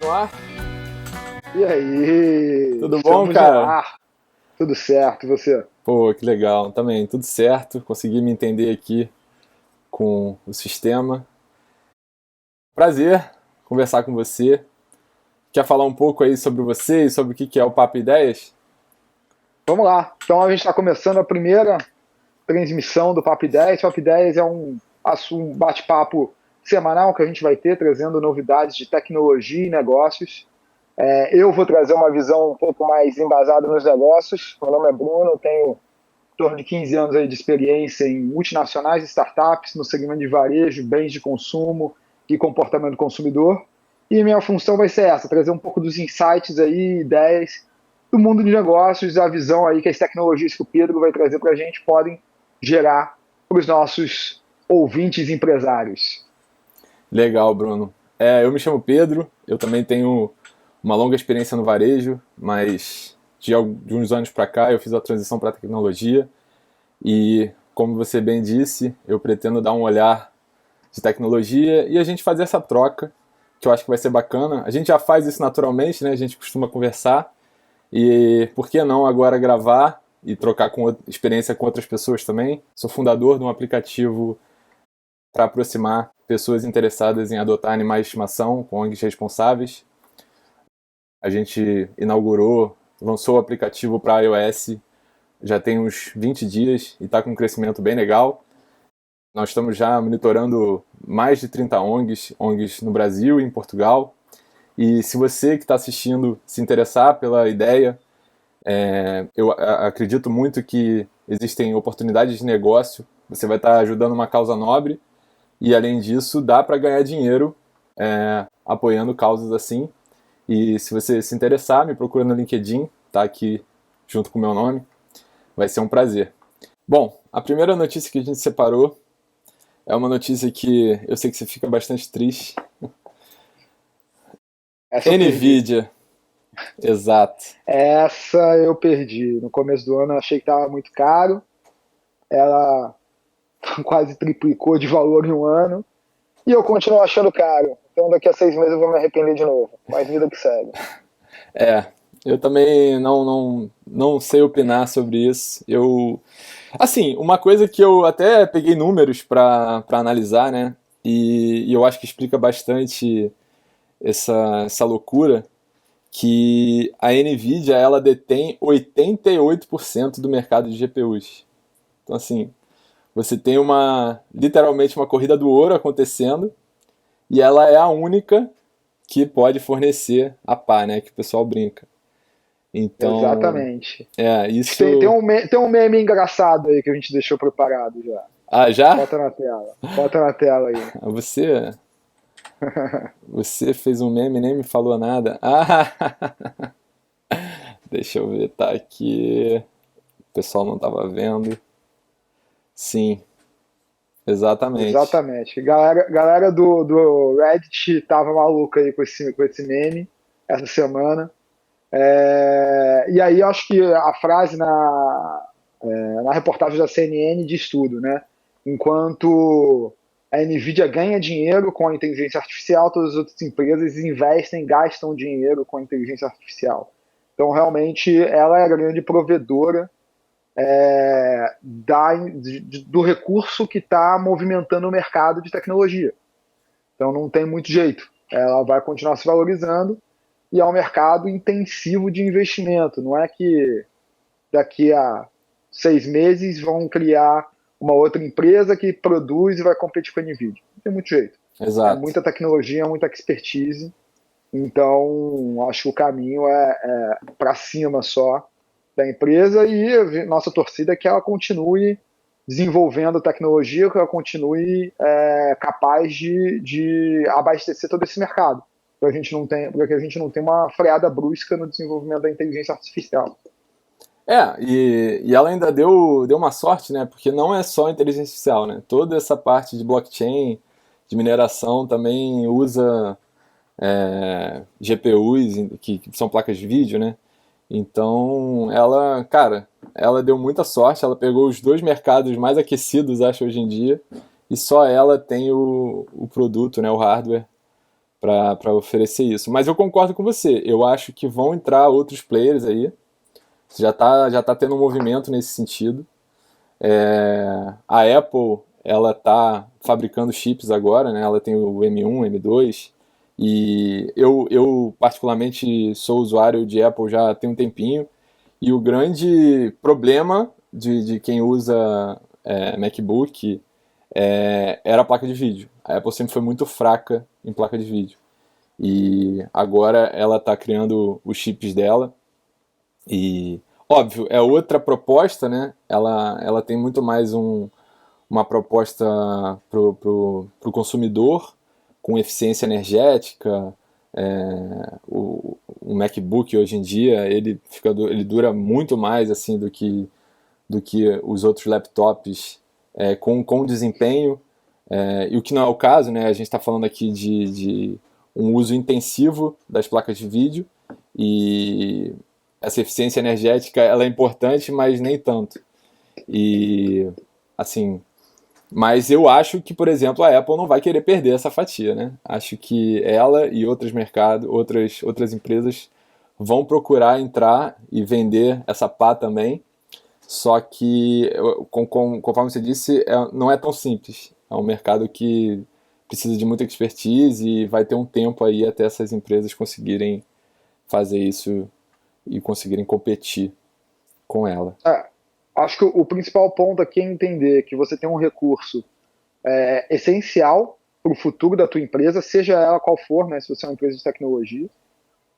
No ar? E aí? Tudo bom, Estamos no cara? ar. Tudo certo, e você? Pô, que legal. Também, tudo certo. Consegui me entender aqui com o sistema. Prazer conversar com você. Quer falar um pouco aí sobre você e sobre o que que é o Papo Ideias? Vamos lá. Então a gente está começando a primeira transmissão do Papo 10. Papo 10 é um bate-papo semanal que a gente vai ter, trazendo novidades de tecnologia e negócios. Eu vou trazer uma visão um pouco mais embasada nos negócios. Meu nome é Bruno, eu tenho em torno de 15 anos aí de experiência em multinacionais e startups, no segmento de varejo, bens de consumo e comportamento do consumidor. E minha função vai ser essa, trazer um pouco dos insights aí, ideias do mundo de negócios, a visão aí que as tecnologias que o Pedro vai trazer para a gente podem gerar para os nossos ouvintes empresários. Legal, Bruno. Eu me chamo Pedro, eu também tenho uma longa experiência no varejo, mas de uns anos para cá eu fiz a transição para a tecnologia e, como você bem disse, eu pretendo dar um olhar de tecnologia e a gente fazer essa troca, que eu acho que vai ser bacana. A gente já faz isso naturalmente, né? A gente costuma conversar e por que não agora gravar e trocar experiência com outras pessoas também? Sou fundador de um aplicativo para aproximar pessoas interessadas em adotar animais de estimação com ONGs responsáveis. A gente lançou o aplicativo para iOS já tem uns 20 dias e está com um crescimento bem legal. Nós estamos já monitorando mais de 30 ONGs no Brasil e em Portugal. E se você que está assistindo se interessar pela ideia, eu acredito muito que existem oportunidades de negócio. Você vai estar ajudando uma causa nobre e, além disso, dá para ganhar dinheiro apoiando causas assim. E se você se interessar, me procura no LinkedIn, tá aqui junto com o meu nome. Vai ser um prazer. Bom, a primeira notícia que a gente separou é uma notícia que eu sei que você fica bastante triste. Essa eu perdi. Nvidia, exato. Essa eu perdi. No começo do ano eu achei que estava muito caro. Ela quase triplicou de valor em um ano. E eu continuo achando caro. Então daqui a 6 meses eu vou me arrepender de novo. Mas vida que segue. É, eu também não sei opinar sobre isso. Assim, uma coisa que eu até peguei números para analisar, né? E eu acho que explica bastante essa loucura, que a Nvidia ela detém 88% do mercado de GPUs. Então, assim, você tem literalmente uma corrida do ouro acontecendo e ela é a única que pode fornecer a pá, né? Que o pessoal brinca. Então, Exatamente. Tem isso. tem um meme engraçado aí que a gente deixou preparado já. Ah, já? Bota na tela. Bota na tela aí. Você fez um meme e nem me falou nada. Ah, deixa eu ver, tá aqui. O pessoal não tava vendo. Sim, exatamente. Exatamente. Galera do Reddit tava maluca aí com esse meme essa semana. E aí eu acho que a frase na reportagem da CNN diz tudo, né? Enquanto a Nvidia ganha dinheiro com a inteligência artificial, todas as outras empresas investem, gastam dinheiro com a inteligência artificial. Então, realmente, ela é a grande provedora do recurso que está movimentando o mercado de tecnologia. Então, não tem muito jeito. Ela vai continuar se valorizando e é um mercado intensivo de investimento. Não é que daqui a 6 meses vão criar uma outra empresa que produz e vai competir com a Nvidia. Não tem muito jeito. É Exato. muita tecnologia, muita expertise. Então, acho que o caminho é para cima só da empresa e nossa torcida é que ela continue desenvolvendo tecnologia, que ela continue capaz de abastecer todo esse mercado, para que a gente não tenha uma freada brusca no desenvolvimento da inteligência artificial. E ela ainda deu uma sorte, né? Porque não é só inteligência artificial, né? Toda essa parte de blockchain, de mineração, também usa GPUs, que são placas de vídeo, né? Então, ela deu muita sorte, ela pegou os dois mercados mais aquecidos, acho, hoje em dia, e só ela tem o produto, né, o hardware, para oferecer isso. Mas eu concordo com você, eu acho que vão entrar outros players aí, já tá tendo um movimento nesse sentido. A Apple, ela tá fabricando chips agora, né? Ela tem o M1, M2, e eu particularmente sou usuário de Apple já tem um tempinho, e o grande problema de quem usa MacBook era a placa de vídeo. A Apple sempre foi muito fraca em placa de vídeo. E agora ela está criando os chips dela. E, óbvio, é outra proposta, né? Ela tem muito mais uma proposta pro consumidor, com eficiência energética. O MacBook hoje em dia ele dura muito mais assim do que os outros laptops com desempenho, e o que não é o caso, né? A gente está falando aqui de um uso intensivo das placas de vídeo, e essa eficiência energética ela é importante, mas nem tanto. E assim, mas eu acho que, por exemplo, a Apple não vai querer perder essa fatia, né? Acho que ela e outras empresas vão procurar entrar e vender essa pá também. Só que, conforme você disse, não é tão simples. É um mercado que precisa de muita expertise e vai ter um tempo aí até essas empresas conseguirem fazer isso e conseguirem competir com ela. Acho que o principal ponto aqui é entender que você tem um recurso essencial para o futuro da tua empresa, seja ela qual for, né, se você é uma empresa de tecnologia,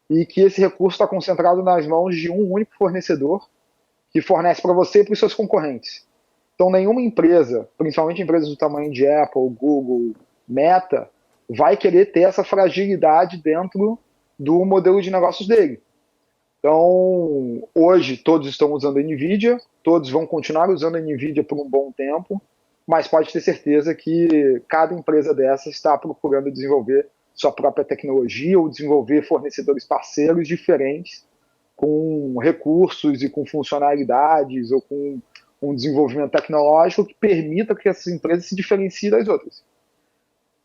e que esse recurso está concentrado nas mãos de um único fornecedor que fornece para você e para os seus concorrentes. Então, nenhuma empresa, principalmente empresas do tamanho de Apple, Google, Meta, vai querer ter essa fragilidade dentro do modelo de negócios dele. Então, hoje todos estão usando a NVIDIA, todos vão continuar usando a NVIDIA por um bom tempo, mas pode ter certeza que cada empresa dessas está procurando desenvolver sua própria tecnologia ou desenvolver fornecedores parceiros diferentes, com recursos e com funcionalidades ou com um desenvolvimento tecnológico que permita que essas empresas se diferenciem das outras.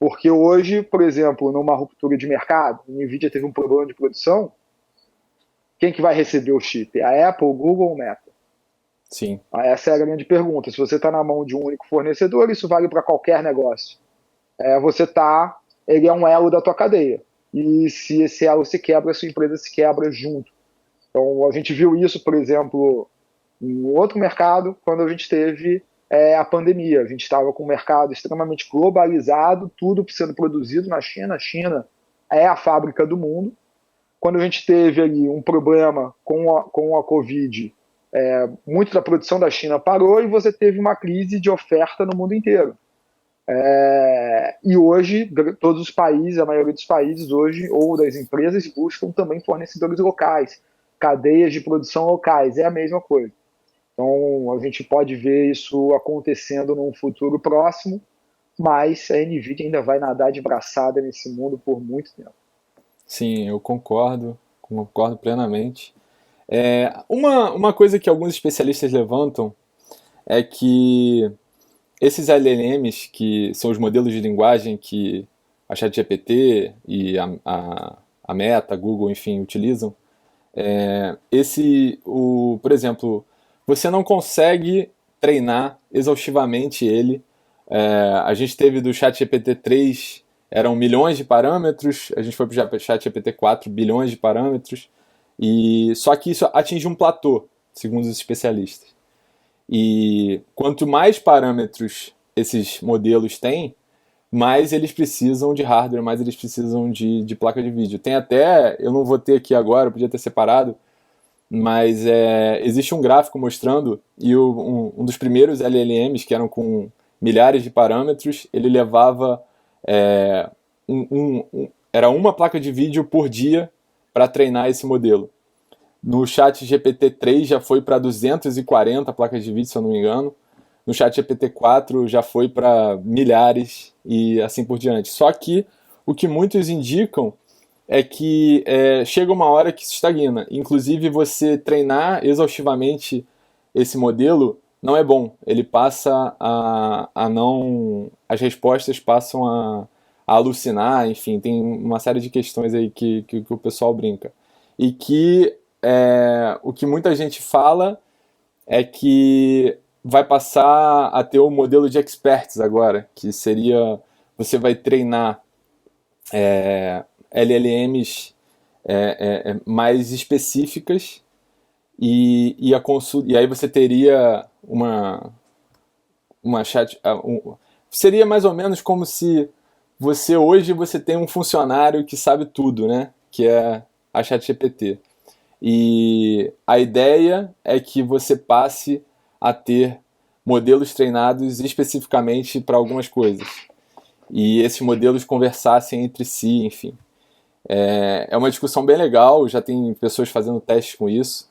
Porque hoje, por exemplo, numa ruptura de mercado, a NVIDIA teve um problema de produção, quem que vai receber o chip? A Apple, o Google ou o Meta? Sim. Essa é a grande pergunta. Se você está na mão de um único fornecedor, isso vale para qualquer negócio. Ele é um elo da tua cadeia. E se esse elo se quebra, a sua empresa se quebra junto. Então, a gente viu isso, por exemplo, em outro mercado, quando a gente teve a pandemia. A gente estava com um mercado extremamente globalizado, tudo sendo produzido na China. A China é a fábrica do mundo. Quando a gente teve ali um problema com a Covid, muito da produção da China parou e você teve uma crise de oferta no mundo inteiro. E hoje, todos os países, a maioria dos países hoje, ou das empresas, buscam também fornecedores locais, cadeias de produção locais, é a mesma coisa. Então, a gente pode ver isso acontecendo num futuro próximo, mas a NVIDIA ainda vai nadar de braçada nesse mundo por muito tempo. Sim, eu concordo plenamente. Uma coisa que alguns especialistas levantam é que esses LLMs, que são os modelos de linguagem que a ChatGPT e a Meta, a Google, enfim, utilizam, por exemplo, você não consegue treinar exaustivamente ele. A gente teve do ChatGPT 3, eram milhões de parâmetros, a gente foi para o ChatGPT 4, bilhões de parâmetros, e só que isso atinge um platô, segundo os especialistas. E quanto mais parâmetros esses modelos têm, mais eles precisam de hardware, mais eles precisam de placa de vídeo. Tem até, eu não vou ter aqui agora, eu podia ter separado, mas existe um gráfico mostrando, e um dos primeiros LLMs, que eram com milhares de parâmetros, ele levava era uma placa de vídeo por dia para treinar esse modelo. No chat GPT-3 já foi para 240 placas de vídeo, se eu não me engano. No chat GPT-4 já foi para milhares e assim por diante. Só que o que muitos indicam é que chega uma hora que se estagna. Inclusive, você treinar exaustivamente esse modelo não é bom. Ele passa a não... As respostas passam a alucinar, enfim, tem uma série de questões aí que o pessoal brinca. E que o que muita gente fala é que vai passar a ter o modelo de experts agora, que seria, você vai treinar LLMs mais específicas e aí você teria uma chat. Seria mais ou menos como se hoje você tem um funcionário que sabe tudo, né? Que é a ChatGPT. E a ideia é que você passe a ter modelos treinados especificamente para algumas coisas. E esses modelos conversassem entre si, enfim. É uma discussão bem legal, já tem pessoas fazendo testes com isso.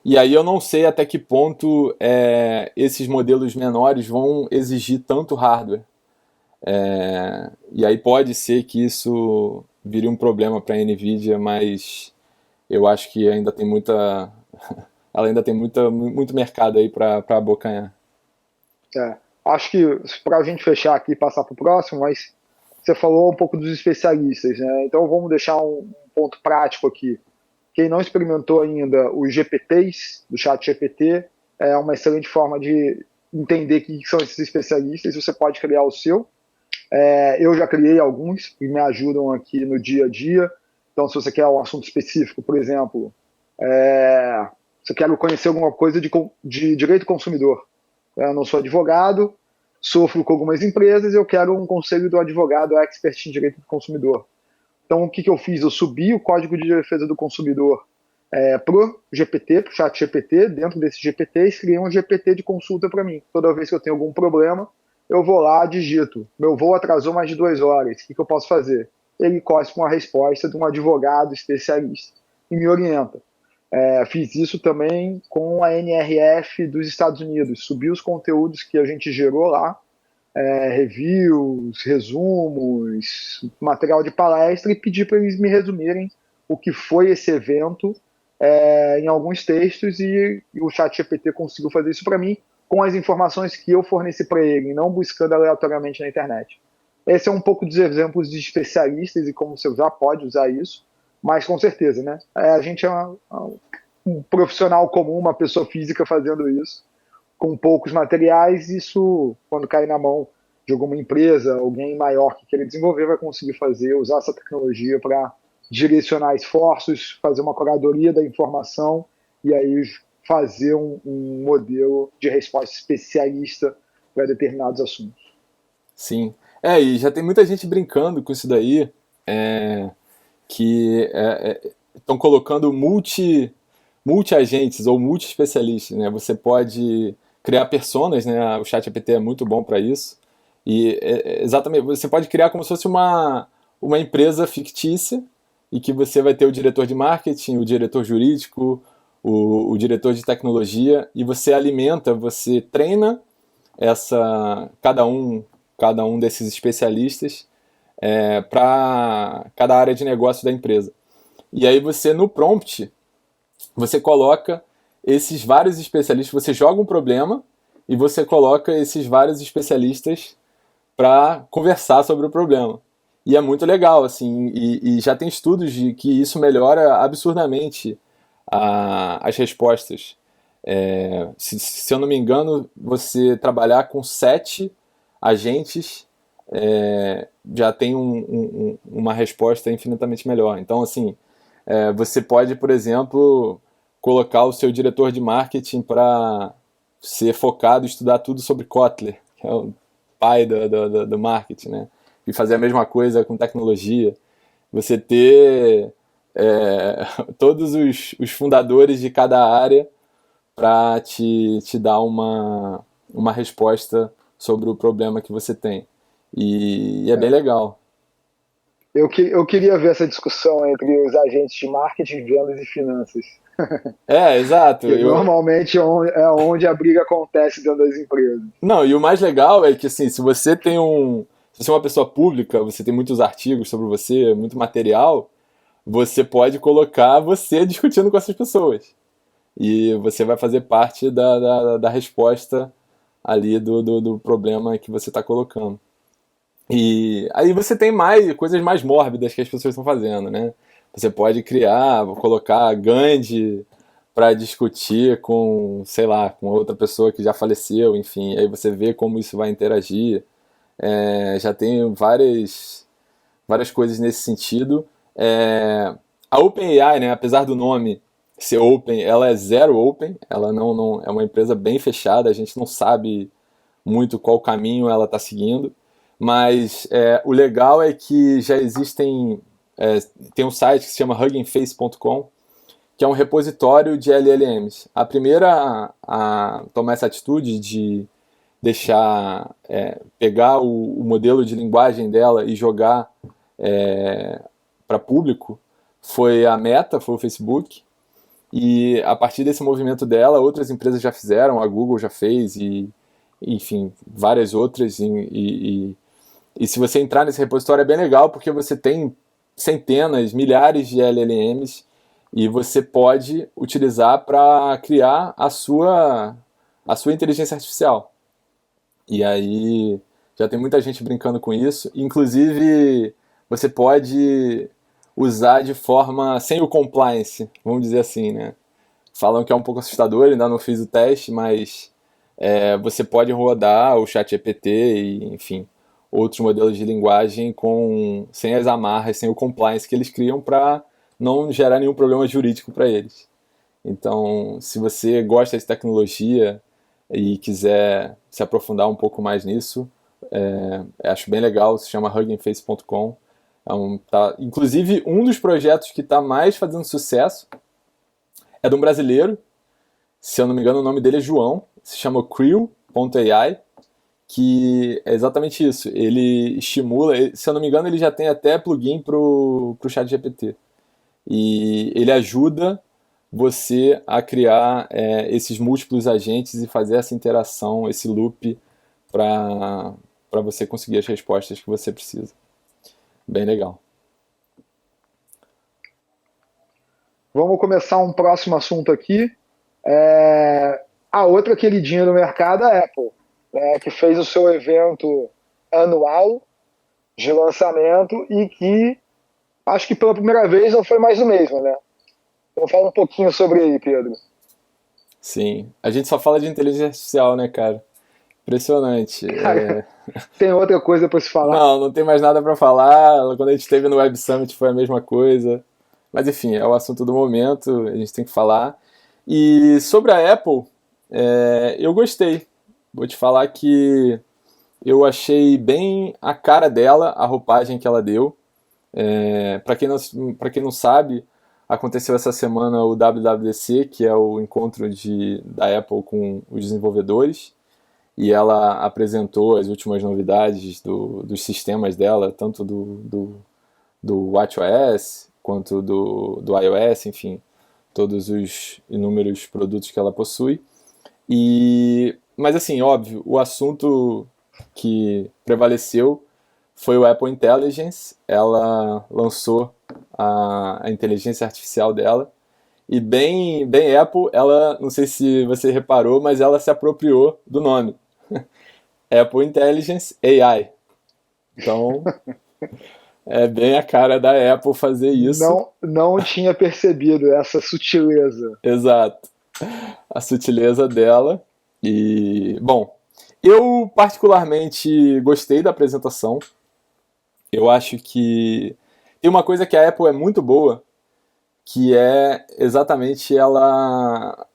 E aí eu não sei até que ponto esses modelos menores vão exigir tanto hardware. E aí pode ser que isso vire um problema para a NVIDIA, mas eu acho que ainda tem ela ainda tem muito mercado aí para abocanhar. Acho que para a gente fechar aqui e passar para o próximo, mas você falou um pouco dos especialistas, né? Então vamos deixar um ponto prático aqui. Quem não experimentou ainda os GPTs do ChatGPT, é uma excelente forma de entender quem são esses especialistas. Você pode criar o seu. Eu já criei alguns que me ajudam aqui no dia a dia. Então, se você quer um assunto específico, por exemplo, você quer conhecer alguma coisa de direito consumidor. Eu não sou advogado, sofro com algumas empresas, eu quero um conselho do advogado expert em direito do consumidor. Então, o que eu fiz? Eu subi o Código de Defesa do Consumidor para o GPT, para o chat GPT. Dentro desses GPTs, criei um GPT de consulta para mim. Toda vez que eu tenho algum problema, eu vou lá, digito. Meu voo atrasou mais de 2 horas, o que eu posso fazer? Ele cospe uma resposta de um advogado especialista e me orienta. Fiz isso também com a NRF dos Estados Unidos. Subi os conteúdos que a gente gerou lá, reviews, resumos, material de palestra, e pedi para eles me resumirem o que foi esse evento em alguns textos, e o ChatGPT conseguiu fazer isso para mim com as informações que eu forneci para ele, não buscando aleatoriamente na internet. Esse é um pouco dos exemplos de especialistas e como você já pode usar isso, mas com certeza, né? A gente é um profissional comum, uma pessoa física fazendo isso, com poucos materiais. Isso, quando cai na mão de alguma empresa, alguém maior que queira desenvolver, vai conseguir usar essa tecnologia para direcionar esforços, fazer uma curadoria da informação e aí fazer um modelo de resposta especialista para determinados assuntos. Sim. E já tem muita gente brincando com isso daí, que estão colocando multi-agentes ou multi-especialistas, né? Você pode criar personas, né? O ChatGPT é muito bom para isso. E exatamente, você pode criar como se fosse uma empresa fictícia, e que você vai ter o diretor de marketing, o diretor jurídico, o diretor de tecnologia, e você treina cada um desses especialistas para cada área de negócio da empresa. E aí você, no prompt, você coloca esses vários especialistas, você joga um problema e você coloca esses vários especialistas para conversar sobre o problema. E é muito legal, assim, e já tem estudos de que isso melhora absurdamente as respostas. Se eu não me engano, você trabalhar com 7 agentes já tem uma resposta infinitamente melhor. Então, assim, você pode, por exemplo, colocar o seu diretor de marketing para ser focado em estudar tudo sobre Kotler, que é o pai do marketing, né? E fazer a mesma coisa com tecnologia. Você ter todos os fundadores de cada área para te dar uma resposta sobre o problema que você tem. E é bem legal. Eu queria ver essa discussão entre os agentes de marketing, vendas e finanças. Exato. Que normalmente é onde a briga acontece dentro das empresas. Não, e o mais legal é que, assim, se você é uma pessoa pública, você tem muitos artigos sobre você, muito material, você pode colocar você discutindo com essas pessoas. E você vai fazer parte da resposta ali do problema que você está colocando. E aí você tem mais coisas mais mórbidas que as pessoas estão fazendo, né? Você pode criar, colocar Gandhi para discutir com, sei lá, com outra pessoa que já faleceu, enfim, aí você vê como isso vai interagir. Já tem várias coisas nesse sentido. A OpenAI, né, apesar do nome ser open, ela é zero open, ela não é uma empresa bem fechada, a gente não sabe muito qual caminho ela está seguindo, mas o legal é que já existem, tem um site que se chama huggingface.com, que é um repositório de LLMs. A primeira a tomar essa atitude de deixar, pegar o modelo de linguagem dela e jogar para público foi a Meta, foi o Facebook, e a partir desse movimento dela, outras empresas já fizeram, a Google já fez, e enfim, várias outras, e se você entrar nesse repositório é bem legal, porque você tem centenas, milhares de LLMs, e você pode utilizar para criar a sua inteligência artificial. E aí já tem muita gente brincando com isso. Inclusive, você pode usar de forma sem o compliance, vamos dizer assim, né? Falam que é um pouco assustador, ainda não fiz o teste, mas você pode rodar o ChatGPT e, enfim, outros modelos de linguagem sem as amarras, sem o compliance que eles criam para não gerar nenhum problema jurídico para eles. Então, se você gosta de tecnologia e quiser se aprofundar um pouco mais nisso, acho bem legal, se chama huggingface.com. Inclusive, um dos projetos que está mais fazendo sucesso é de um brasileiro, se eu não me engano o nome dele é João, se chama Creo.ai, que é exatamente isso, ele estimula, se eu não me engano ele já tem até plugin para o ChatGPT, e ele ajuda você a criar esses múltiplos agentes e fazer essa interação, esse loop, para você conseguir as respostas que você precisa. Bem legal. Vamos começar um próximo assunto aqui. A outra queridinha do mercado é a Apple, né, que fez o seu evento anual de lançamento e que acho que pela primeira vez não foi mais o mesmo, né? Então fala um pouquinho sobre aí, Pedro. Sim, a gente só fala de inteligência artificial, né, cara? Impressionante. Cara, tem outra coisa para se falar? Não tem mais nada para falar. Quando a gente esteve no Web Summit foi a mesma coisa. Mas enfim, é o assunto do momento, a gente tem que falar. E sobre a Apple, eu gostei. Vou te falar que eu achei bem a cara dela, a roupagem que ela deu. Para quem não sabe, aconteceu essa semana o WWDC, que é o encontro da Apple com os desenvolvedores, e ela apresentou as últimas novidades dos sistemas dela, tanto do WatchOS quanto do iOS, enfim, todos os inúmeros produtos que ela possui. Mas assim, óbvio, o assunto que prevaleceu foi o Apple Intelligence. Ela lançou a inteligência artificial dela, e bem Apple, ela, não sei se você reparou, mas ela se apropriou do nome. Apple Intelligence AI. Então, é bem a cara da Apple fazer isso. Não tinha percebido essa sutileza. Exato. A sutileza dela. E, bom, eu particularmente gostei da apresentação. Eu acho que tem uma coisa que a Apple é muito boa, que é exatamente ela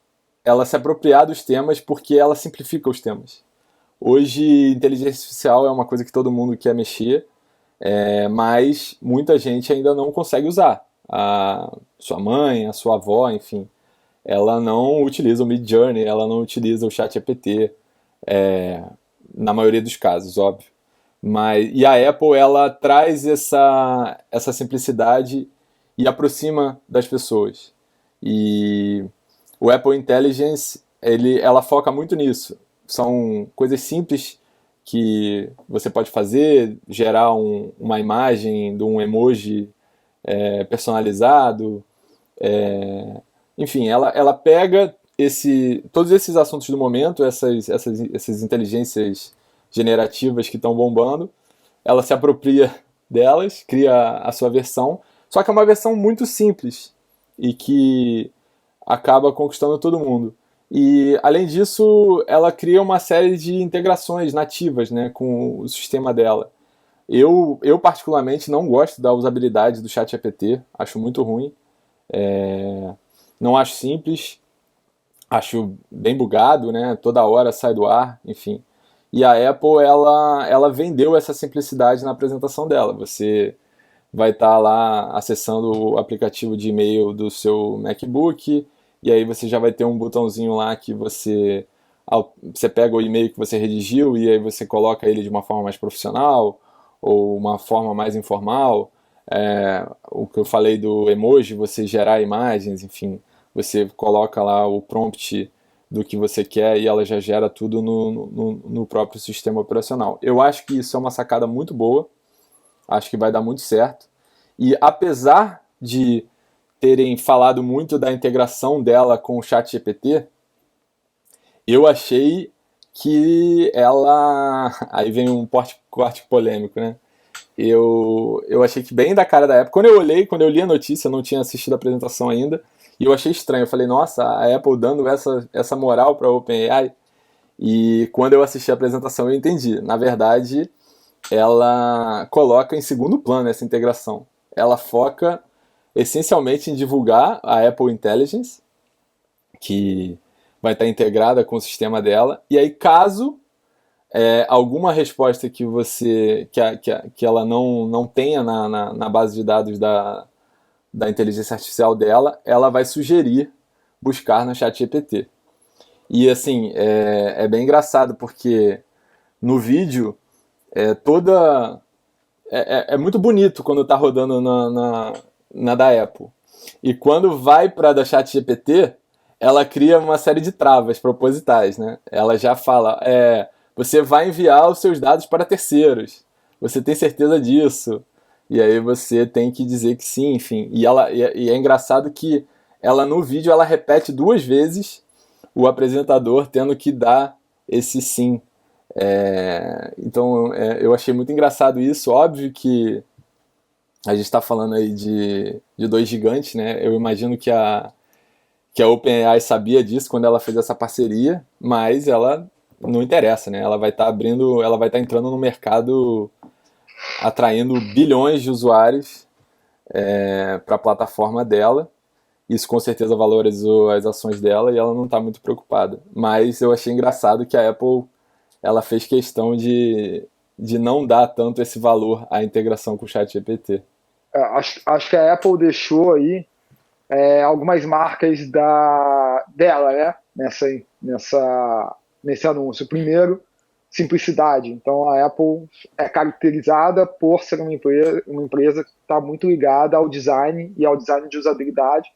se apropriar dos temas, porque ela simplifica os temas. Hoje, inteligência artificial é uma coisa que todo mundo quer mexer, mas muita gente ainda não consegue usar. A sua mãe, a sua avó, enfim, ela não utiliza o Midjourney, ela não utiliza o ChatGPT, na maioria dos casos, óbvio. E a Apple, ela traz essa simplicidade e aproxima das pessoas. E o Apple Intelligence, ela foca muito nisso. São coisas simples que você pode fazer, gerar uma imagem de um emoji personalizado. Enfim, ela pega todos esses assuntos do momento, essas inteligências generativas que estão bombando, ela se apropria delas, cria a sua versão, só que é uma versão muito simples e que acaba conquistando todo mundo. E, além disso, ela cria uma série de integrações nativas, né, com o sistema dela. Eu particularmente não gosto da usabilidade do ChatGPT, acho muito ruim, não acho simples, acho bem bugado, né, toda hora sai do ar, enfim. E a Apple, ela vendeu essa simplicidade na apresentação dela. Você vai estar lá acessando o aplicativo de e-mail do seu MacBook, e aí você já vai ter um botãozinho lá que você pega o e-mail que você redigiu e aí você coloca ele de uma forma mais profissional ou uma forma mais informal. O que eu falei do emoji, você gerar imagens, enfim, você coloca lá o prompt do que você quer e ela já gera tudo no próprio sistema operacional. Eu acho que isso é uma sacada muito boa, acho que vai dar muito certo. E apesar de terem falado muito da integração dela com o ChatGPT, eu achei que ela... Aí vem um corte polêmico, né? Eu achei que bem da cara da Apple. Quando eu li a notícia, eu não tinha assistido a apresentação ainda, e eu achei estranho. Eu falei, nossa, a Apple dando essa moral para a OpenAI. E quando eu assisti a apresentação, eu entendi. Na verdade, ela coloca em segundo plano essa integração. Ela foca essencialmente em divulgar a Apple Intelligence, que vai estar integrada com o sistema dela. E aí, caso alguma resposta que ela não tenha na base de dados da inteligência artificial dela, ela vai sugerir buscar no ChatGPT. E assim, é bem engraçado, porque no vídeo é muito bonito quando está rodando na da Apple. E quando vai para a da ChatGPT, ela cria uma série de travas propositais, né? Ela já fala, você vai enviar os seus dados para terceiros. Você tem certeza disso? E aí você tem que dizer que sim, enfim. E é engraçado que ela no vídeo ela repete 2 vezes o apresentador tendo que dar esse sim. Então eu achei muito engraçado isso. Óbvio que a gente está falando aí de 2 gigantes, né? Eu imagino que a OpenAI sabia disso quando ela fez essa parceria, mas ela não interessa, né? Ela vai estar entrando no mercado, atraindo bilhões de usuários para a plataforma dela. Isso com certeza valorizou as ações dela e ela não está muito preocupada. Mas eu achei engraçado que a Apple ela fez questão de não dar tanto esse valor à integração com o ChatGPT. Acho que a Apple deixou aí algumas marcas dela, né? Nesse anúncio. Primeiro, simplicidade. Então a Apple é caracterizada por ser uma empresa que está muito ligada ao design e ao design de usabilidade.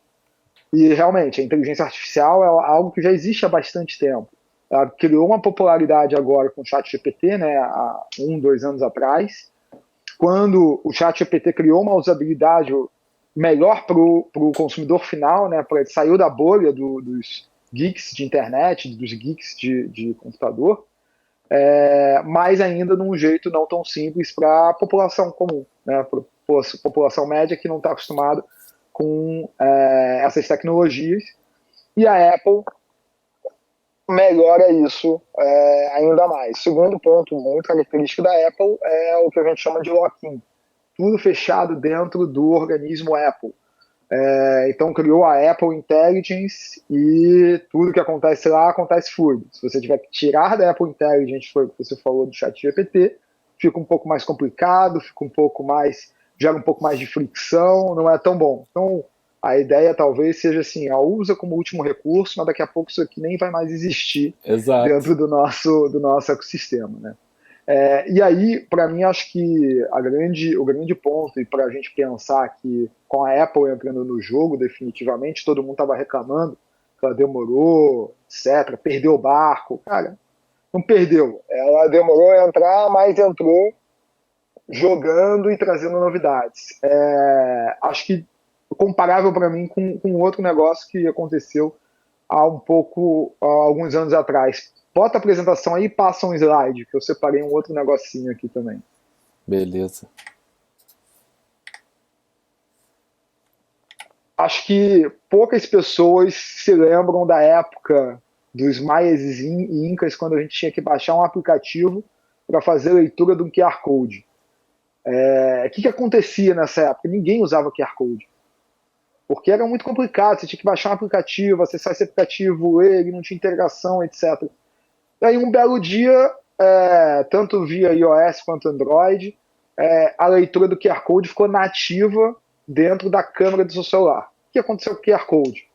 E realmente, a inteligência artificial é algo que já existe há bastante tempo. Ela criou uma popularidade agora com o ChatGPT, né, há 2 anos atrás, quando o ChatGPT criou uma usabilidade melhor para o consumidor final, né, saiu da bolha dos geeks de internet, dos geeks de computador, mas ainda num jeito não tão simples para a população comum, né, para a população média que não está acostumada com essas tecnologias. E a Apple melhora isso ainda mais. Segundo ponto muito característico da Apple é o que a gente chama de lock-in. Tudo fechado dentro do organismo Apple. Então criou a Apple Intelligence e tudo que acontece lá acontece fluido. Se você tiver que tirar da Apple Intelligence, foi o que você falou do ChatGPT, fica um pouco mais complicado, gera um pouco mais de fricção, não é tão bom. Então a ideia talvez seja assim, usa como último recurso, mas daqui a pouco isso aqui nem vai mais existir. Exato. Dentro do nosso ecossistema, né? E aí, para mim, acho que o grande ponto, e para a gente pensar que com a Apple entrando no jogo, definitivamente, todo mundo estava reclamando que ela demorou, etc., perdeu o barco. Cara, não perdeu. Ela demorou a entrar, mas entrou jogando e trazendo novidades. Acho que comparável para mim com outro negócio que aconteceu há alguns anos atrás. Bota a apresentação aí e passa um slide, que eu separei um outro negocinho aqui também. Beleza. Acho que poucas pessoas se lembram da época dos maias e incas, quando a gente tinha que baixar um aplicativo para fazer leitura de um QR Code. O que acontecia nessa época? Ninguém usava QR Code, porque era muito complicado, você tinha que baixar um aplicativo, acessar esse aplicativo, ler, ele não tinha integração, etc. E aí um belo dia, tanto via iOS quanto Android, a leitura do QR Code ficou nativa dentro da câmera do seu celular. O que aconteceu com o QR Code?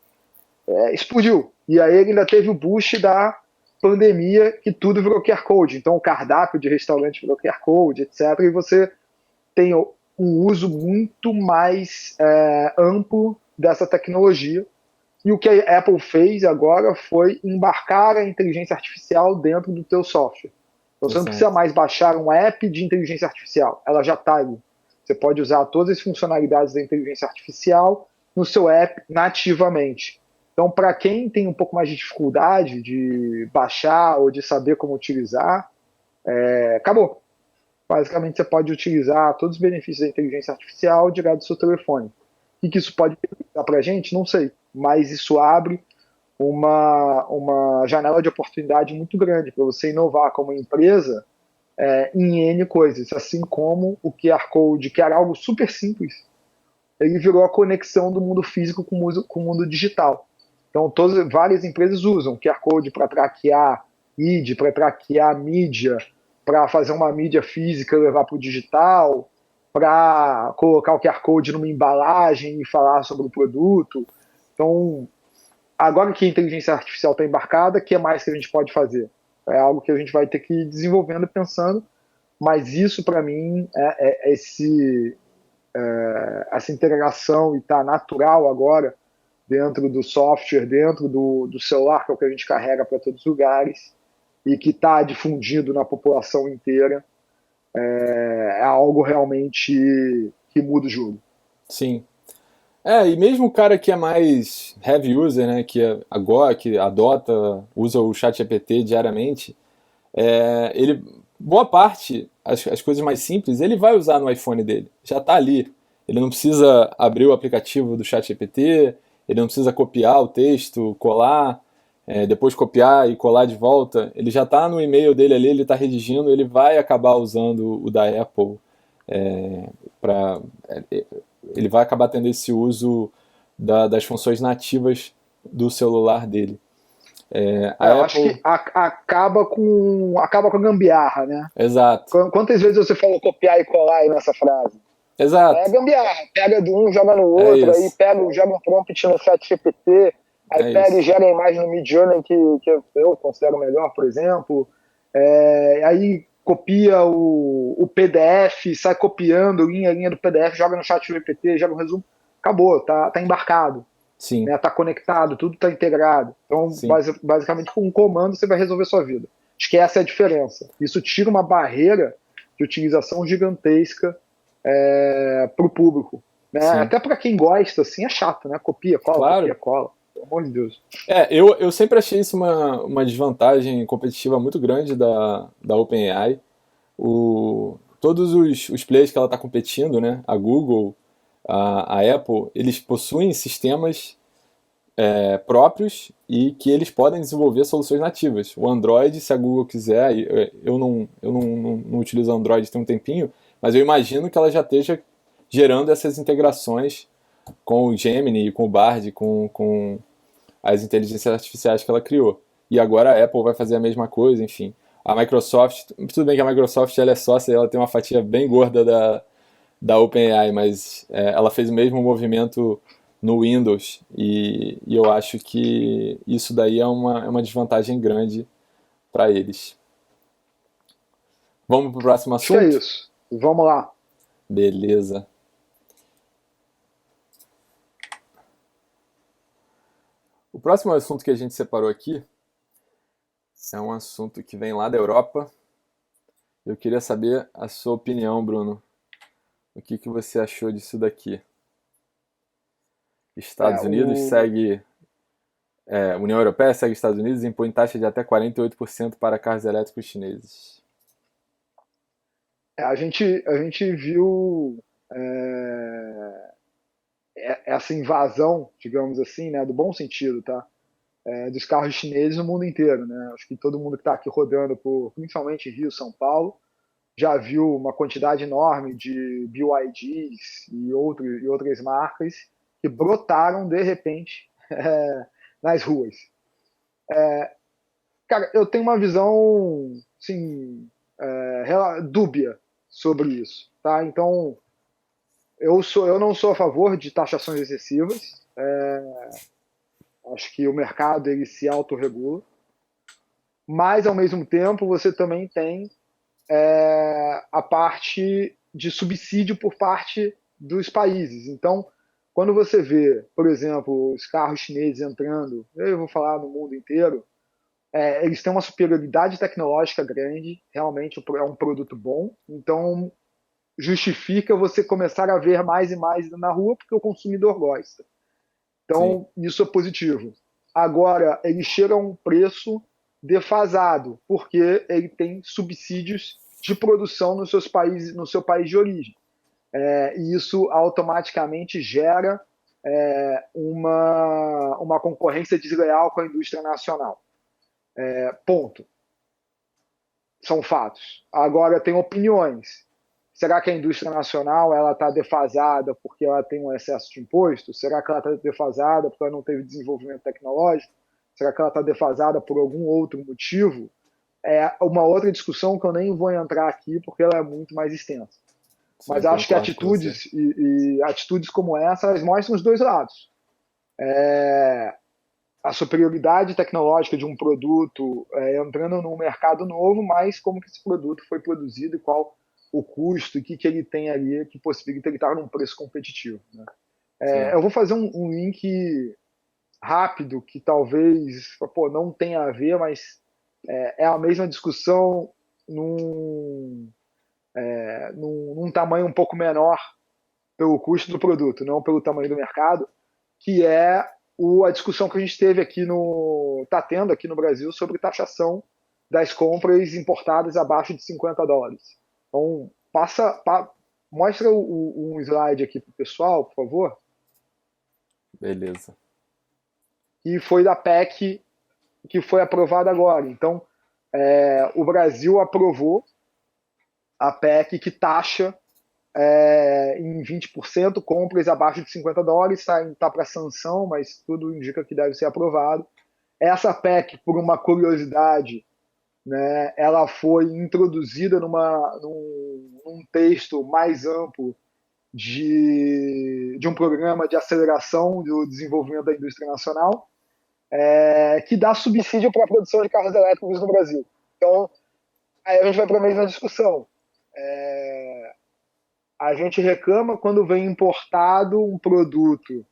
Explodiu. E aí ele ainda teve o boost da pandemia, que tudo virou QR Code. Então o cardápio de restaurante virou QR Code, etc. E você tem um uso muito mais amplo dessa tecnologia. E o que a Apple fez agora foi embarcar a inteligência artificial dentro do teu software. Então você não precisa mais baixar um app de inteligência artificial, ela já está ali. Você pode usar todas as funcionalidades da inteligência artificial no seu app nativamente. Então, para quem tem um pouco mais de dificuldade de baixar ou de saber como utilizar, acabou. Basicamente, você pode utilizar todos os benefícios da inteligência artificial direto do seu telefone. O que isso pode dar para a gente? Não sei. Mas isso abre uma janela de oportunidade muito grande para você inovar como empresa em N coisas. Assim como o QR Code, que era algo super simples, ele virou a conexão do mundo físico com o mundo digital. Então, várias empresas usam QR Code para traquear ID, para traquear mídia, para fazer uma mídia física e levar para o digital, para colocar o QR Code numa embalagem e falar sobre o produto. Então, agora que a inteligência artificial está embarcada, o que mais que a gente pode fazer? É algo que a gente vai ter que ir desenvolvendo e pensando, mas isso, para mim, essa integração e está natural agora dentro do software, dentro do celular, que é o que a gente carrega para todos os lugares, e que está difundido na população inteira, é algo realmente que muda o jogo. Sim. E mesmo o cara que é mais heavy user, né, agora que adota, usa o ChatGPT diariamente, boa parte, as coisas mais simples, ele vai usar no iPhone dele. Já está ali. Ele não precisa abrir o aplicativo do ChatGPT, ele não precisa copiar o texto, colar, depois copiar e colar de volta. Ele já está no e-mail dele ali, ele está redigindo, ele vai acabar usando o da Apple ele vai acabar tendo esse uso das funções nativas do celular dele. Eu acho que acaba com a gambiarra, né? Exato. Quantas vezes você falou copiar e colar aí nessa frase? Exato. É gambiarra. Pega de um, joga no outro, aí joga um prompt no ChatGPT, aí pega e gera a imagem no Midjourney, que eu considero melhor, por exemplo. Aí copia o PDF, sai copiando linha a linha do PDF, joga no ChatGPT, joga um resumo. Acabou, tá embarcado. Sim. Tá conectado, tudo tá integrado. Então, basicamente, com um comando você vai resolver sua vida. Acho que essa é a diferença. Isso tira uma barreira de utilização gigantesca para o público. Né? Até para quem gosta, assim, é chato, né? Copia, cola, copia, cola. Pelo amor de Deus. Eu sempre achei isso uma desvantagem competitiva muito grande da OpenAI. Todos os players que ela está competindo, né? A Google, a Apple, eles possuem sistemas próprios e que eles podem desenvolver soluções nativas. O Android, se a Google quiser, eu não utilizo Android tem um tempinho, mas eu imagino que ela já esteja gerando essas integrações com o Gemini, com o Bard, com as inteligências artificiais que ela criou. E agora a Apple vai fazer a mesma coisa, enfim. A Microsoft, tudo bem que a Microsoft ela é sócia, ela tem uma fatia bem gorda da OpenAI, mas ela fez o mesmo movimento no Windows e eu acho que isso daí é uma desvantagem grande para eles. Vamos para o próximo assunto? Acho que é isso. Vamos lá. Beleza. O próximo assunto que a gente separou aqui é um assunto que vem lá da Europa. Eu queria saber a sua opinião, Bruno. O que você achou disso daqui? Estados Unidos segue... União Europeia segue Estados Unidos e impõe taxa de até 48% para carros elétricos chineses. A gente viu essa invasão, digamos assim, né, do bom sentido, tá? Dos carros chineses no mundo inteiro, né? Acho que todo mundo que está aqui rodando principalmente Rio, São Paulo, já viu uma quantidade enorme de BYDs e outras marcas que brotaram de repente nas ruas. Cara, eu tenho uma visão, assim, dúbia sobre isso, tá? Então, eu não sou a favor de taxações excessivas. Acho que o mercado ele se autorregula, mas ao mesmo tempo você também tem a parte de subsídio por parte dos países. Então, quando você vê, por exemplo, os carros chineses entrando, eu vou falar no mundo inteiro, eles têm uma superioridade tecnológica grande, realmente é um produto bom, então justifica você começar a ver mais e mais na rua porque o consumidor gosta. Sim, Então, isso é positivo. Agora, ele chega a um preço defasado, porque ele tem subsídios de produção no seu país de origem. E isso automaticamente gera uma concorrência desleal com a indústria nacional. Ponto. São fatos. Agora, tem opiniões. Será que a indústria nacional ela está defasada porque ela tem um excesso de imposto? Será que ela está defasada porque ela não teve desenvolvimento tecnológico? Será que ela está defasada por algum outro motivo? É uma outra discussão que eu nem vou entrar aqui porque ela é muito mais extensa. sim, Mas acho que concordo com você. atitudes atitudes como essa elas mostram os dois lados. A superioridade tecnológica de um produto entrando num mercado novo, mas como que esse produto foi produzido e qual o custo e o que ele tem ali que possibilita ele estar num preço competitivo. Né? Sim, Eu vou fazer um link rápido que talvez não tenha a ver, mas é a mesma discussão num, num tamanho um pouco menor pelo custo do produto, não pelo tamanho do mercado, que é a discussão que a gente teve está tendo aqui no Brasil sobre taxação das compras importadas abaixo de US$ 50. Então, mostra um slide aqui para o pessoal, por favor, beleza. que foi da PEC que foi aprovada agora. Então, o Brasil aprovou a PEC que taxa em 20% compras abaixo de US$ 50, está para sanção, mas tudo indica que deve ser aprovado. Essa PEC, por uma curiosidade, né, ela foi introduzida num texto mais amplo de um programa de aceleração do desenvolvimento da indústria nacional, que dá subsídio para a produção de carros elétricos no Brasil. Então, aí a gente vai para a mesma discussão. A gente reclama quando vem importado um produto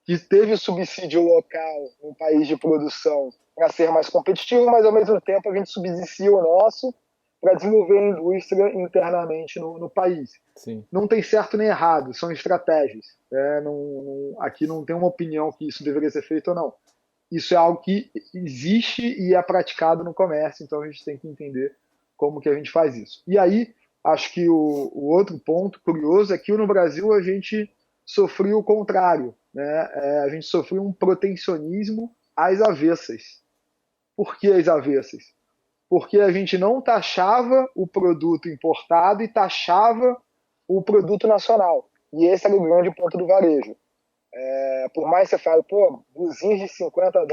que teve subsídio local no país de produção para ser mais competitivo, mas ao mesmo tempo a gente subsidia o nosso para desenvolver a indústria internamente no país. Sim, Não tem certo nem errado, são estratégias. Aqui não tem uma opinião que isso deveria ser feito ou não. Isso é algo que existe e é praticado no comércio, então a gente tem que entender como que a gente faz isso. E aí, acho que o outro ponto curioso é que no Brasil a gente sofreu o contrário, né? A gente sofreu um protecionismo às avessas. Por que às avessas? Porque a gente não taxava o produto importado e taxava o produto nacional. E esse era o grande ponto do varejo. Por mais que você fale, pô, buzinhos de US$ 50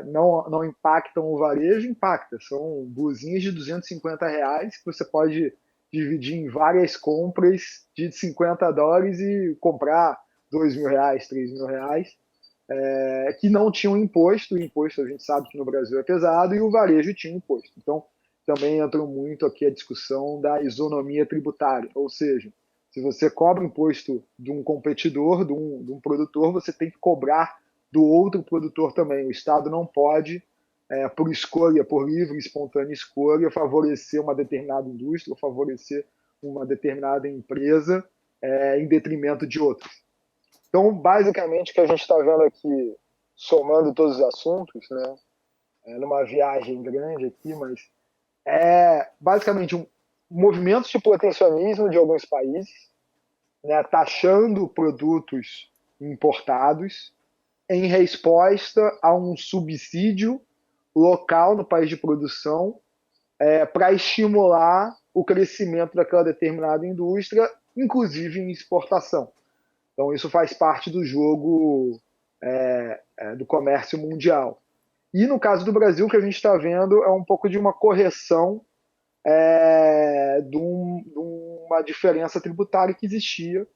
não impactam o varejo, impacta. São buzinhos de R$ 250 que você pode dividir em várias compras de US$ 50 e comprar R$ 2.000, R$ 3.000, que não tinham imposto. O imposto a gente sabe que no Brasil é pesado e o varejo tinha imposto. Então, também entra muito aqui a discussão da isonomia tributária, ou seja, se você cobra imposto de um competidor, de um produtor, você tem que cobrar do outro produtor também. O Estado não pode, por escolha, por livre e espontânea escolha, favorecer uma determinada indústria, favorecer uma determinada empresa em detrimento de outras. Então, basicamente, o que a gente está vendo aqui, somando todos os assuntos, né, numa viagem grande aqui, mas basicamente movimentos de protecionismo de alguns países, né, taxando produtos importados em resposta a um subsídio local no país de produção para estimular o crescimento daquela determinada indústria, inclusive em exportação. Então, isso faz parte do jogo do comércio mundial. E no caso do Brasil, o que a gente está vendo é um pouco de uma correção de uma diferença tributária que existia.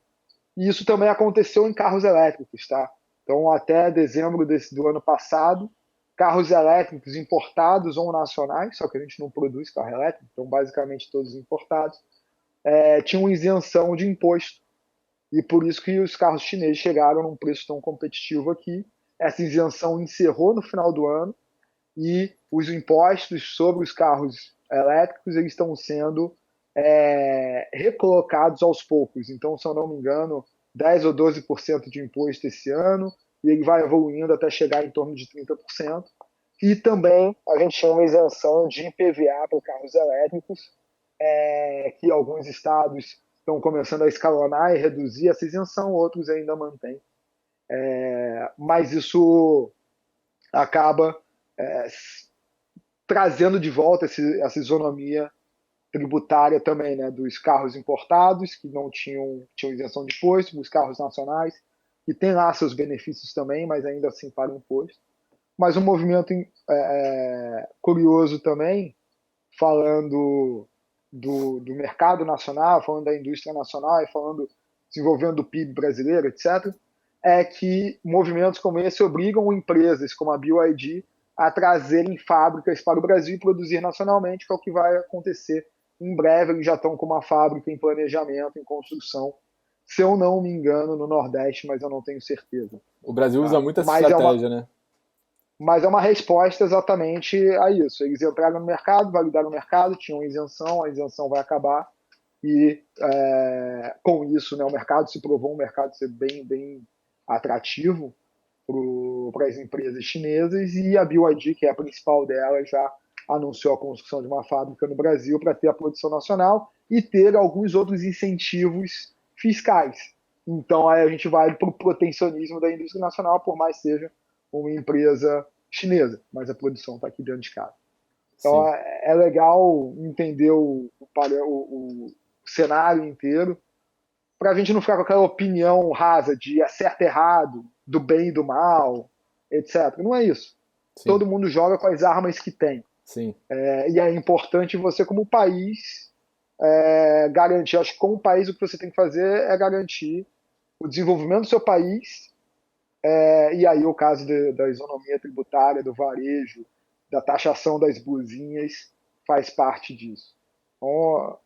E isso também aconteceu em carros elétricos, tá? Então, até dezembro do ano passado, carros elétricos importados ou nacionais, só que a gente não produz carro elétrico, então basicamente todos importados, tinham isenção de imposto. E por isso que os carros chineses chegaram num preço tão competitivo aqui. Essa isenção encerrou no final do ano e os impostos sobre os carros elétricos eles estão sendo recolocados aos poucos. Então, se eu não me engano, 10 ou 12% de imposto esse ano, e ele vai evoluindo até chegar em torno de 30%. E também a gente tinha uma isenção de IPVA para carros elétricos, que alguns estados estão começando a escalonar e reduzir essa isenção, outros ainda mantêm. Mas isso acaba trazendo de volta essa isonomia tributária também, né, dos carros importados, que não tinham isenção de imposto, dos carros nacionais, que tem lá seus benefícios também, mas ainda assim pagam imposto. Mas um movimento curioso também, falando do mercado nacional, falando da indústria nacional e desenvolvendo o PIB brasileiro, etc., é que movimentos como esse obrigam empresas como a BYD a trazerem fábricas para o Brasil e produzir nacionalmente, que é o que vai acontecer em breve. Eles já estão com uma fábrica em planejamento, em construção, se eu não me engano, no Nordeste, mas eu não tenho certeza. O Brasil usa muito essa Mas estratégia, né? Mas é uma resposta exatamente a isso. Eles entraram no mercado, validaram o mercado, tinham isenção, a isenção vai acabar e com isso, né, o mercado se provou um mercado ser bem, bem atrativo para as empresas chinesas, e a BYD, que é a principal delas, já anunciou a construção de uma fábrica no Brasil para ter a produção nacional e ter alguns outros incentivos fiscais. Então aí a gente vai para o protecionismo da indústria nacional, por mais seja uma empresa chinesa, mas a produção está aqui dentro de casa. Então Sim. é legal entender o cenário inteiro, para a gente não ficar com aquela opinião rasa de é certo e errado, do bem e do mal, etc. Não é isso. Sim. Todo mundo joga com as armas que tem. Sim. E é importante você, como país, garantir. Acho que como país o que você tem que fazer é garantir o desenvolvimento do seu país, e aí o caso da isonomia tributária, do varejo, da taxação das buzinhas, faz parte disso. Então,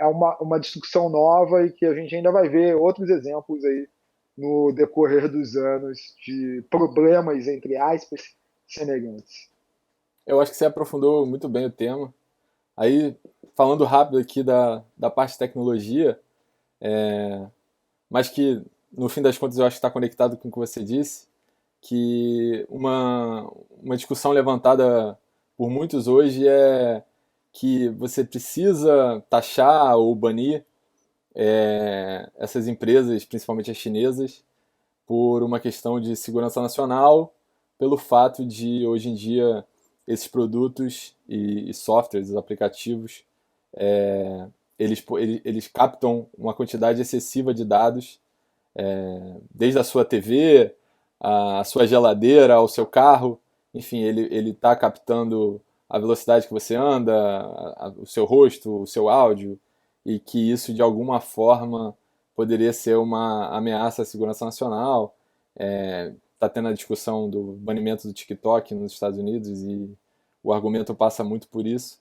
é uma discussão nova e que a gente ainda vai ver outros exemplos aí no decorrer dos anos de problemas, entre aspas, semelhantes. Eu acho que você aprofundou muito bem o tema. Aí, falando rápido aqui da parte de tecnologia, mas que no fim das contas eu acho que está conectado com o que você disse, que uma discussão levantada por muitos hoje é que você precisa taxar ou banir essas empresas, principalmente as chinesas, por uma questão de segurança nacional, pelo fato de hoje em dia esses produtos e softwares, os aplicativos, eles captam uma quantidade excessiva de dados, desde a sua TV, a sua geladeira, ao seu carro, enfim, ele está captando a velocidade que você anda, o seu rosto, o seu áudio, e que isso de alguma forma poderia ser uma ameaça à segurança nacional. Está tendo a discussão do banimento do TikTok nos Estados Unidos e o argumento passa muito por isso.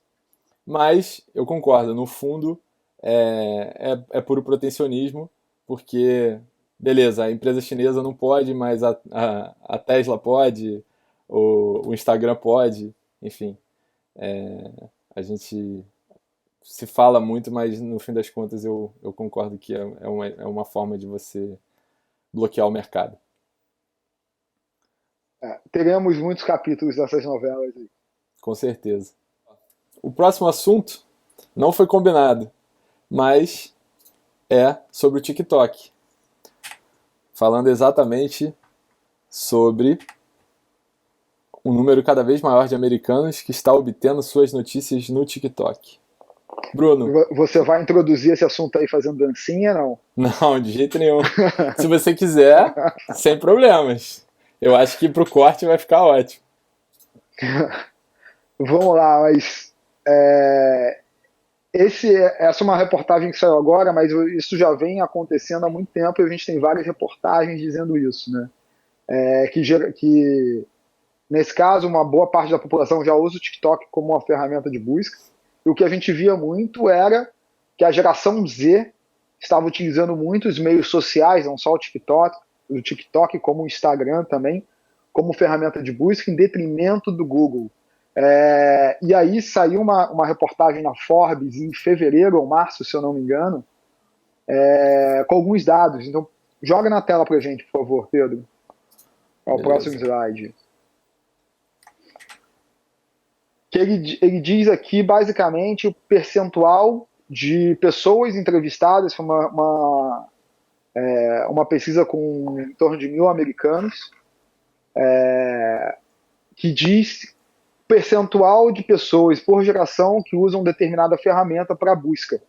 Mas eu concordo, no fundo é puro protecionismo, porque, beleza, a empresa chinesa não pode, mas a Tesla pode, o Instagram pode, enfim. A gente se fala muito, mas no fim das contas eu concordo que é uma forma de você bloquear o mercado. Teremos muitos capítulos dessas novelas aí. Com certeza. O próximo assunto Não foi combinado, mas é sobre o TikTok. Falando exatamente sobre um número cada vez maior de americanos que está obtendo suas notícias no TikTok. Bruno. Você vai introduzir esse assunto aí fazendo dancinha, não? Não, de jeito nenhum. Se você quiser, sem problemas. Eu acho que pro corte vai ficar ótimo. Vamos lá, mas essa é uma reportagem que saiu agora, mas isso já vem acontecendo há muito tempo e a gente tem várias reportagens dizendo isso, né? Que nesse caso, uma boa parte da população já usa o TikTok como uma ferramenta de busca. E o que a gente via muito era que a geração Z estava utilizando muito os meios sociais, não só o TikTok como o Instagram também, como ferramenta de busca, em detrimento do Google. E aí saiu uma reportagem na Forbes em fevereiro ou março, se eu não me engano, com alguns dados. Então, joga na tela pra gente, por favor, Pedro. É o próximo slide. Que ele diz aqui, basicamente, o percentual de pessoas entrevistadas, foi uma pesquisa com em torno de 1.000 americanos, que diz percentual de pessoas por geração que usam determinada ferramenta para busca.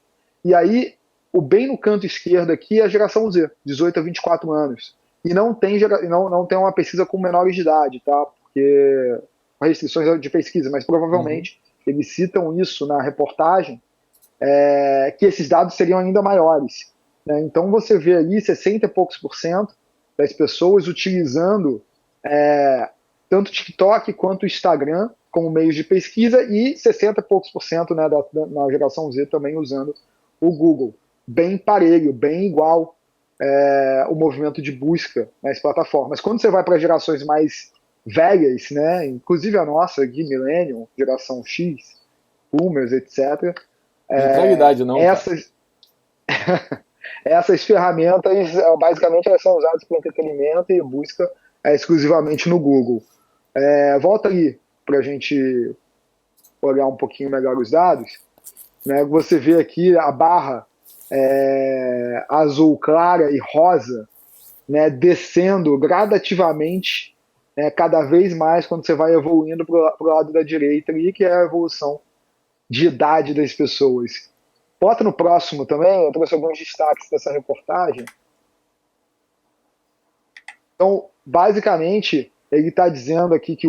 E aí, bem no canto esquerdo aqui é a geração Z, 18 a 24 anos. E não tem uma pesquisa com menores de idade, tá? Porque restrições de pesquisa, mas provavelmente eles citam isso na reportagem, que esses dados seriam ainda maiores, né? Então você vê ali 60 e poucos % das pessoas utilizando tanto o TikTok quanto o Instagram como meios de pesquisa e 60 e poucos %, né, na geração Z também usando o Google. Bem parelho, bem igual o movimento de busca nas plataformas. Quando você vai para gerações mais velhas, né, inclusive a nossa aqui, Millennium, geração X, Boomers, etc. Não entrega idade não, essas ferramentas, basicamente, elas são usadas para entretenimento e busca exclusivamente no Google. Volta ali para a gente olhar um pouquinho melhor os dados. Né, você vê aqui a barra azul clara e rosa, né, descendo gradativamente, cada vez mais quando você vai evoluindo para o lado da direita, ali, que é a evolução de idade das pessoas. Bota no próximo também, eu trouxe alguns destaques dessa reportagem. Então, basicamente, ele está dizendo aqui que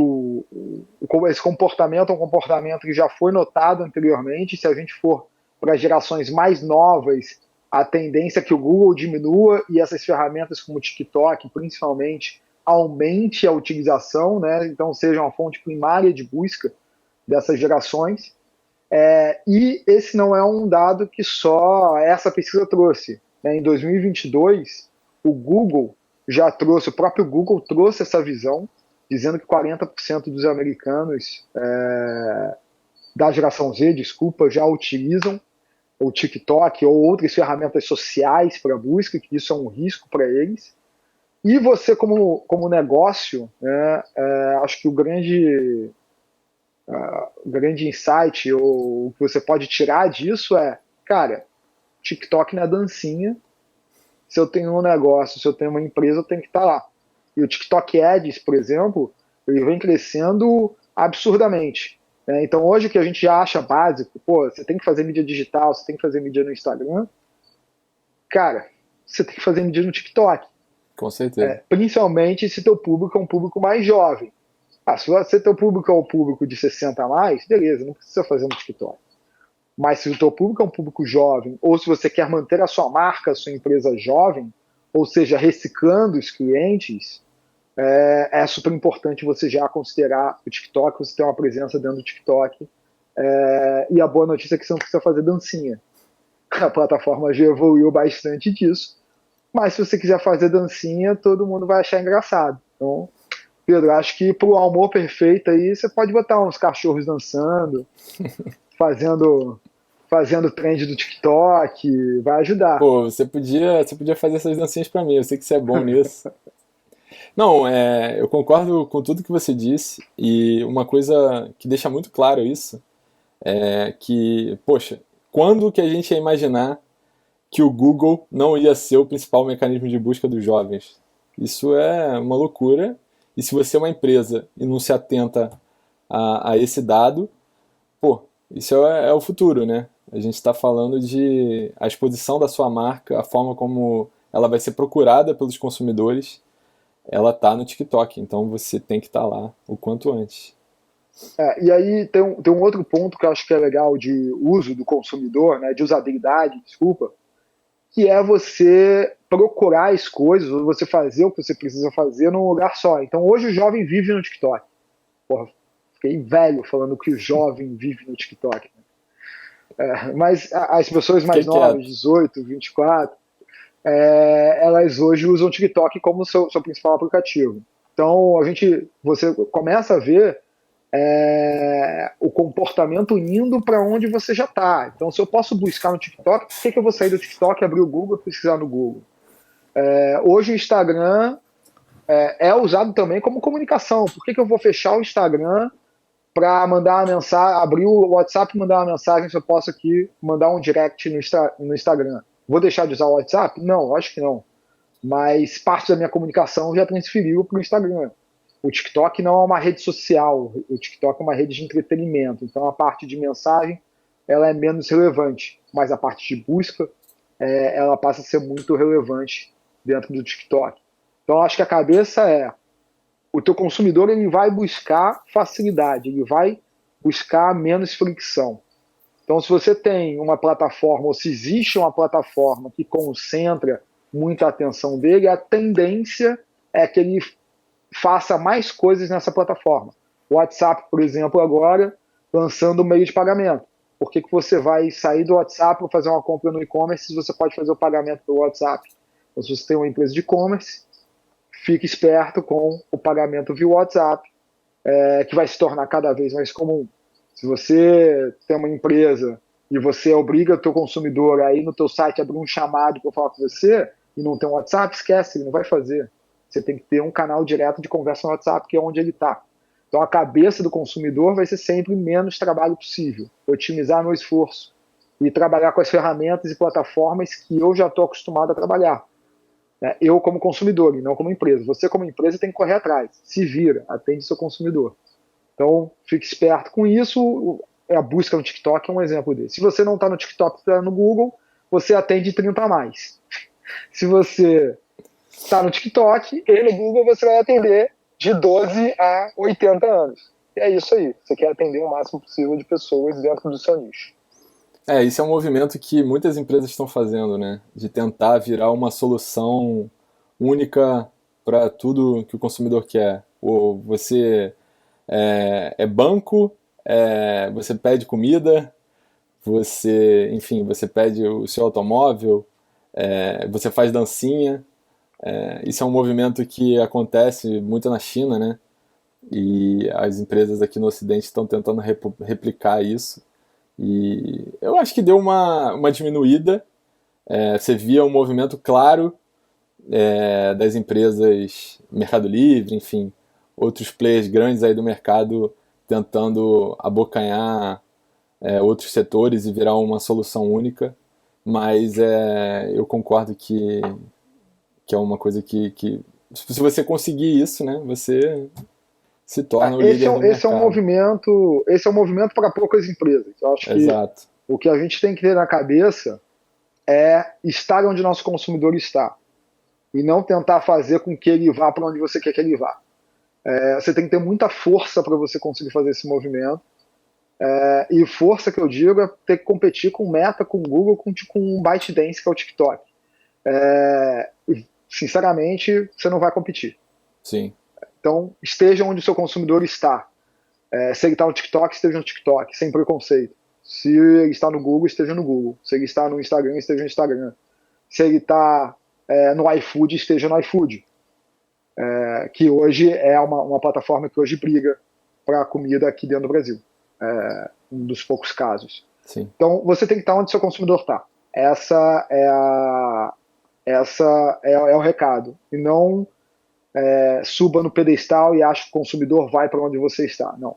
esse comportamento é um comportamento que já foi notado anteriormente. Se a gente for para gerações mais novas, a tendência é que o Google diminua e essas ferramentas como o TikTok, principalmente, aumente a utilização, né? Então seja uma fonte primária de busca dessas gerações. E esse não é um dado que só essa pesquisa trouxe, né? Em 2022, o próprio Google trouxe essa visão, dizendo que 40% dos americanos da geração Z, já utilizam o TikTok ou outras ferramentas sociais para busca, que isso é um risco para eles. E você, como negócio, né, acho que o grande insight, ou o que você pode tirar disso cara, TikTok não é dancinha. Se eu tenho um negócio, se eu tenho uma empresa, eu tenho que estar lá. E o TikTok Ads, por exemplo, ele vem crescendo absurdamente. Né? Então hoje o que a gente já acha básico, você tem que fazer mídia digital, você tem que fazer mídia no Instagram, cara, você tem que fazer mídia no TikTok. Com certeza. Principalmente se teu público é um público mais jovem. Se teu público é um público de 60 a mais, beleza, não precisa fazer no TikTok. Mas se o teu público é um público jovem, ou se você quer manter a sua marca, a sua empresa jovem, ou seja, reciclando os clientes, é super importante você já considerar o TikTok, você ter uma presença dentro do TikTok. E a boa notícia é que você não precisa fazer dancinha. A plataforma já evoluiu bastante disso. Mas se você quiser fazer dancinha, todo mundo vai achar engraçado. Então, Pedro, acho que pro amor perfeito aí, você pode botar uns cachorros dançando, fazendo trend do TikTok, vai ajudar. Pô, você podia fazer essas dancinhas pra mim, eu sei que você é bom nisso. Não, eu concordo com tudo que você disse, e uma coisa que deixa muito claro isso é que, poxa, quando que a gente ia imaginar que o Google não ia ser o principal mecanismo de busca dos jovens? Isso é uma loucura. E se você é uma empresa e não se atenta a esse dado, pô, isso é o futuro, né? A gente está falando de a exposição da sua marca, a forma como ela vai ser procurada pelos consumidores, ela tá no TikTok, então você tem que estar lá o quanto antes. E aí tem um outro ponto que eu acho que é legal de uso do consumidor, né, de usabilidade, desculpa, que é você procurar as coisas, ou você fazer o que você precisa fazer num lugar só. Então hoje o jovem vive no TikTok. Porra, fiquei velho falando que o jovem vive no TikTok. Mas as pessoas mais Fiquei novas, quieto. 18, 24, elas hoje usam o TikTok como seu principal aplicativo. Então você começa a ver o comportamento indo para onde você já está. Então, se eu posso buscar no TikTok, por que eu vou sair do TikTok, abrir o Google e pesquisar no Google? Hoje o Instagram é usado também como comunicação. Por que eu vou fechar o Instagram para mandar uma mensagem, abrir o WhatsApp e mandar uma mensagem se eu posso aqui mandar um direct no Instagram? Vou deixar de usar o WhatsApp? Não, acho que não. Mas parte da minha comunicação já transferiu para o Instagram. O TikTok não é uma rede social, o TikTok é uma rede de entretenimento. Então a parte de mensagem ela é menos relevante, mas a parte de busca ela passa a ser muito relevante dentro do TikTok. Então acho que a cabeça o teu consumidor ele vai buscar facilidade, ele vai buscar menos fricção. Então, se você tem uma plataforma, ou se existe uma plataforma que concentra muita atenção dele, a tendência é que ele faça mais coisas nessa plataforma. O WhatsApp, por exemplo, agora lançando o meio de pagamento. Por que você vai sair do WhatsApp para fazer uma compra no e-commerce se você pode fazer o pagamento pelo WhatsApp? Então, se você tem uma empresa de e-commerce, fique esperto com o pagamento via WhatsApp, que vai se tornar cada vez mais comum. Se você tem uma empresa e você obriga o teu consumidor a ir no teu site abrir um chamado para falar com você e não tem um WhatsApp, esquece, ele não vai fazer. Você tem que ter um canal direto de conversa no WhatsApp, que é onde ele está. Então a cabeça do consumidor vai ser sempre menos trabalho possível, otimizar meu esforço e trabalhar com as ferramentas e plataformas que eu já estou acostumado a trabalhar. Eu como consumidor e não como empresa. Você como empresa tem que correr atrás, se vira, atende seu consumidor. Então fique esperto com isso. A busca no TikTok é um exemplo desse. Se você não está no TikTok, está no Google, você atende 30 a mais. Se você está no TikTok e no Google, você vai atender de 12 a 80 anos. E é isso aí. Você quer atender o máximo possível de pessoas dentro do seu nicho. Isso é um movimento que muitas empresas estão fazendo, né? De tentar virar uma solução única para tudo que o consumidor quer. Ou você é banco, você pede comida, enfim, você pede o seu automóvel, você faz dancinha. Isso é um movimento que acontece muito na China, né? E as empresas aqui no Ocidente estão tentando replicar isso. E eu acho que deu uma diminuída. Você via um movimento claro das empresas Mercado Livre, enfim, outros players grandes aí do mercado tentando abocanhar outros setores e virar uma solução única. Mas eu concordo que é uma coisa que se você conseguir isso, né, você se torna o líder do mercado. Esse é um movimento para poucas empresas. Eu acho que Exato. o que a gente tem que ter na cabeça é estar onde nosso consumidor está e não tentar fazer com que ele vá para onde você quer que ele vá. Você tem que ter muita força para você conseguir fazer esse movimento. E força que eu digo é ter que competir com Meta, com Google, com um ByteDance, que é o TikTok. Sinceramente, você não vai competir. Sim. Então, esteja onde o seu consumidor está. Se ele está no TikTok, esteja no TikTok, sem preconceito. Se ele está no Google, esteja no Google. Se ele está no Instagram, esteja no Instagram. Se ele está no iFood, esteja no iFood. Que hoje é uma plataforma que hoje briga para a comida aqui dentro do Brasil. Um dos poucos casos. Sim. Então, você tem que estar onde o seu consumidor está. Essa é o recado. E não suba no pedestal e ache que o consumidor vai para onde você está. Não.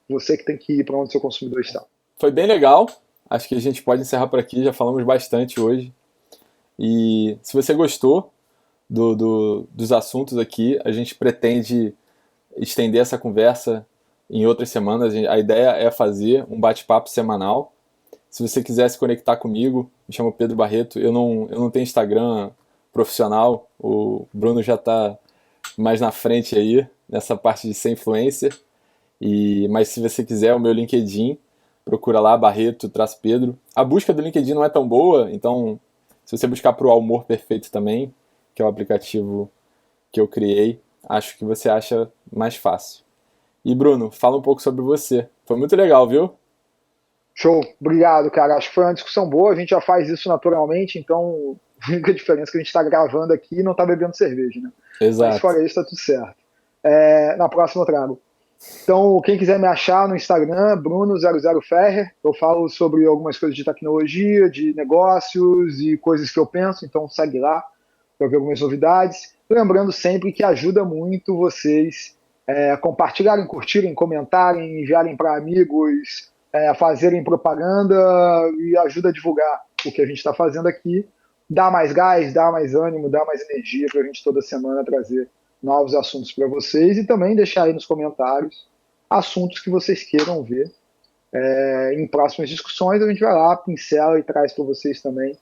Você que tem que ir para onde o seu consumidor está. Foi bem legal. acho que a gente pode encerrar por aqui, já falamos bastante hoje. E se você gostou dos assuntos aqui, a gente pretende estender essa conversa em outras semanas. A ideia é fazer um bate-papo semanal. Se você quiser se conectar comigo, me chamo Pedro Barreto. Eu não tenho Instagram profissional, o Bruno já está mais na frente aí, nessa parte de ser influencer. Mas se você quiser, o meu LinkedIn, procura lá, Barreto-Pedro. A busca do LinkedIn não é tão boa, então se você buscar para o Humor Perfeito também, que é o aplicativo que eu criei, acho que você acha mais fácil. E Bruno, fala um pouco sobre você. Foi muito legal, viu? Show, obrigado, cara. Acho que foi uma discussão boa, a gente já faz isso naturalmente, então a única diferença é que a gente está gravando aqui e não está bebendo cerveja, né? Mas Exato. fora isso, tá tudo certo. Na próxima eu trago. Então, quem quiser me achar no Instagram, Bruno00Ferrer, eu falo sobre algumas coisas de tecnologia, de negócios e coisas que eu penso, então segue lá para ver algumas novidades. Lembrando sempre que ajuda muito vocês compartilharem, curtirem, comentarem, enviarem para amigos, fazerem propaganda e ajuda a divulgar o que a gente está fazendo aqui. Dá mais gás, dá mais ânimo, dá mais energia para a gente toda semana trazer novos assuntos para vocês e também deixar aí nos comentários assuntos que vocês queiram ver em próximas discussões. A gente vai lá, pincela e traz para vocês também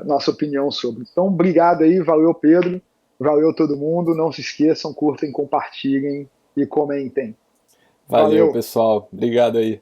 nossa opinião sobre. Então, obrigado aí, valeu Pedro, valeu todo mundo. Não se esqueçam, curtem, compartilhem e comentem. Valeu, Valeu! pessoal. Obrigado aí.